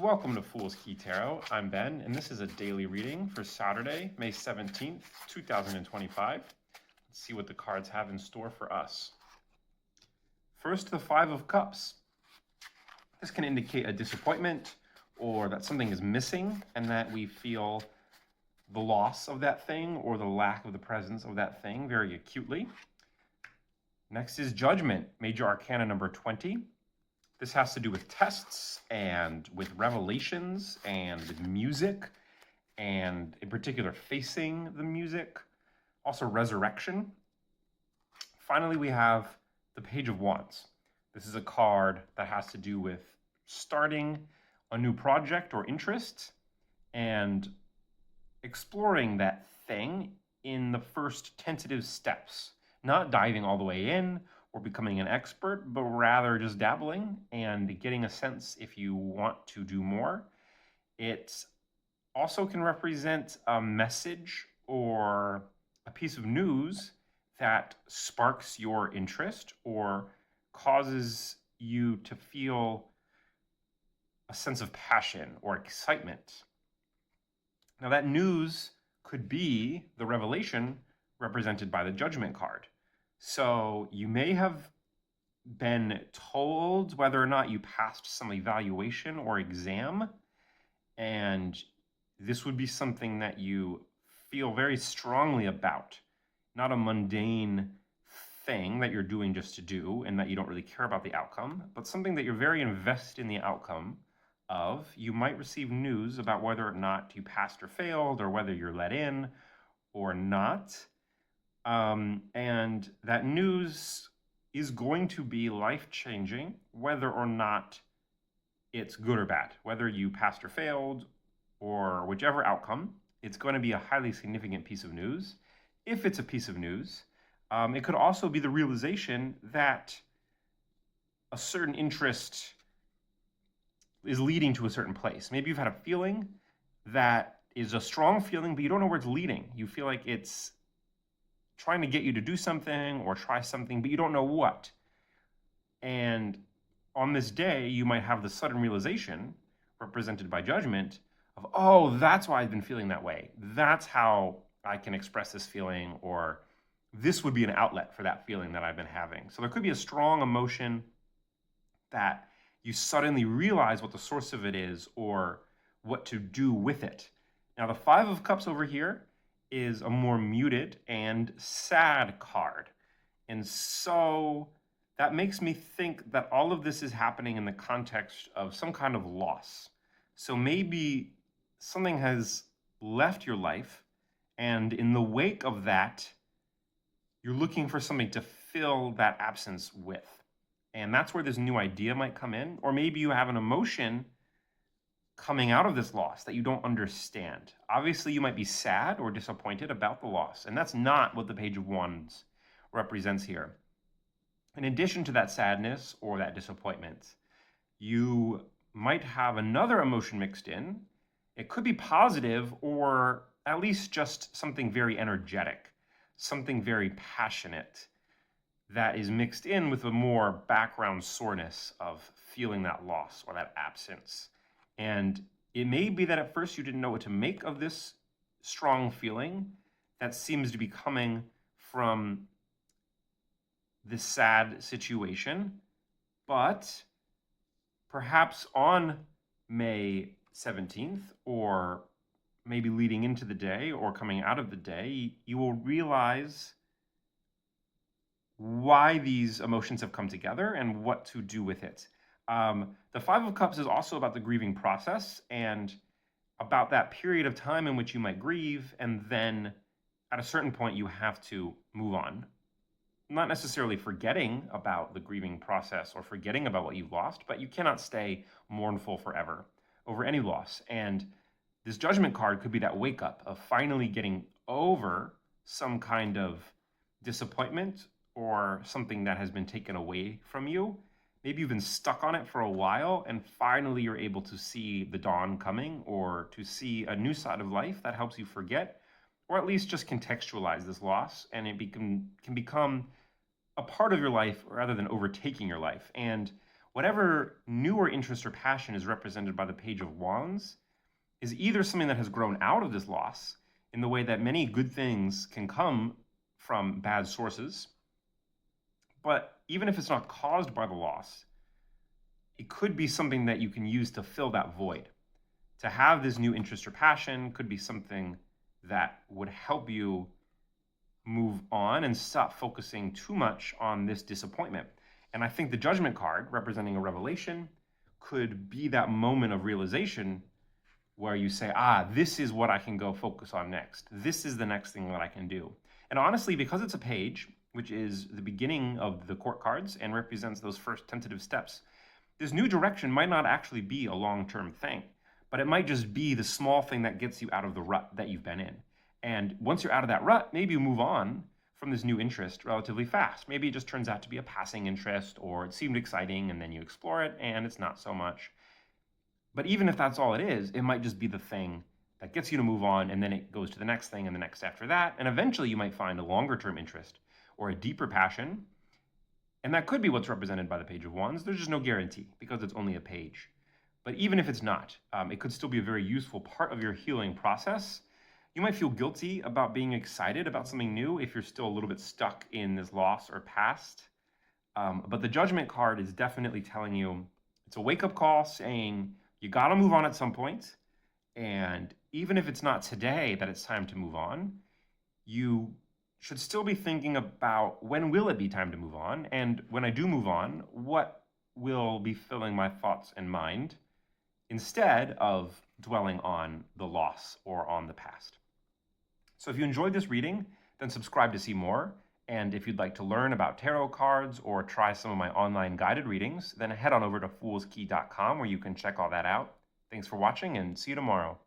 Welcome to Fool's Key Tarot. I'm Ben, and this is a daily reading for Saturday, May 17th, 2025. Let's see what the cards have in store for us. First, the Five of Cups. This can indicate a disappointment or that something is missing and that we feel the loss of that thing or the lack of the presence of that thing very acutely. Next is Judgment, Major Arcana number 20. This has to do with tests and with revelations and with music, and in particular facing the music, also resurrection. Finally, we have the Page of Wands. This is a card that has to do with starting a new project or interest and exploring that thing in the first tentative steps, not diving all the way in or becoming an expert, but rather just dabbling and getting a sense if you want to do more. It also can represent a message or a piece of news that sparks your interest or causes you to feel a sense of passion or excitement. Now, that news could be the revelation represented by the Judgment card. So you may have been told whether or not you passed some evaluation or exam, and this would be something that you feel very strongly about, not a mundane thing that you're doing just to do and that you don't really care about the outcome, but something that you're very invested in the outcome of. You might receive news about whether or not you passed or failed, or whether you're let in or not. And that news is going to be life-changing, whether or not it's good or bad. Whether you passed or failed, or whichever outcome, it's going to be a highly significant piece of news. If it's a piece of news, it could also be the realization that a certain interest is leading to a certain place. Maybe you've had a feeling that is a strong feeling, but you don't know where it's leading. You feel like it's trying to get you to do something or try something, but you don't know what. And on this day, you might have the sudden realization, represented by Judgment, of, oh, that's why I've been feeling that way. That's how I can express this feeling, or this would be an outlet for that feeling that I've been having. So there could be a strong emotion that you suddenly realize what the source of it is or what to do with it. Now, the Five of Cups over here is a more muted and sad card. And so that makes me think that all of this is happening in the context of some kind of loss. So maybe something has left your life, and in the wake of that, you're looking for something to fill that absence with. And that's where this new idea might come in. Or maybe you have an emotion coming out of this loss that you don't understand. Obviously, you might be sad or disappointed about the loss, and that's not what the Page of Wands represents here. In addition to that sadness or that disappointment, you might have another emotion mixed in. It could be positive, or at least just something very energetic, something very passionate that is mixed in with a more background soreness of feeling that loss or that absence. And it may be that at first you didn't know what to make of this strong feeling that seems to be coming from this sad situation. But perhaps on May 17th, or maybe leading into the day or coming out of the day, you will realize why these emotions have come together and what to do with it. The Five of Cups is also about the grieving process and about that period of time in which you might grieve, and then at a certain point you have to move on. Not necessarily forgetting about the grieving process or forgetting about what you've lost, but you cannot stay mournful forever over any loss. And this Judgment card could be that wake up of finally getting over some kind of disappointment or something that has been taken away from you. Maybe you've been stuck on it for a while, and finally you're able to see the dawn coming, or to see a new side of life that helps you forget, or at least just contextualize this loss, and it can become a part of your life rather than overtaking your life. And Whatever newer interest or passion is represented by the Page of Wands is either something that has grown out of this loss in the way that many good things can come from bad sources, but even if it's not caused by the loss, it could be something that you can use to fill that void. To have this new interest or passion could be something that would help you move on and stop focusing too much on this disappointment. And I think the Judgment card, representing a revelation, could be that moment of realization where you say, this is what I can go focus on next. This is the next thing that I can do. And honestly, because it's a page, which is the beginning of the court cards and represents those first tentative steps, this new direction might not actually be a long-term thing, but it might just be the small thing that gets you out of the rut that you've been in. And once you're out of that rut, maybe you move on from this new interest relatively fast. Maybe it just turns out to be a passing interest, or it seemed exciting and then you explore it and it's not so much. But even if that's all it is, it might just be the thing that gets you to move on, and then it goes to the next thing and the next after that. And eventually you might find a longer term interest or a deeper passion. And that could be what's represented by the Page of Wands. There's just no guarantee because it's only a page. But even if it's not, it could still be a very useful part of your healing process. You might feel guilty about being excited about something new if you're still a little bit stuck in this loss or past. But the Judgment card is definitely telling you, it's a wake-up call saying you got to move on at some point. And even if it's not today that it's time to move on, you should still be thinking about, when will it be time to move on? And when I do move on, what will be filling my thoughts and mind instead of dwelling on the loss or on the past? So if you enjoyed this reading, then subscribe to see more. And if you'd like to learn about tarot cards or try some of my online guided readings, then head on over to foolskey.com where you can check all that out. Thanks for watching, and see you tomorrow.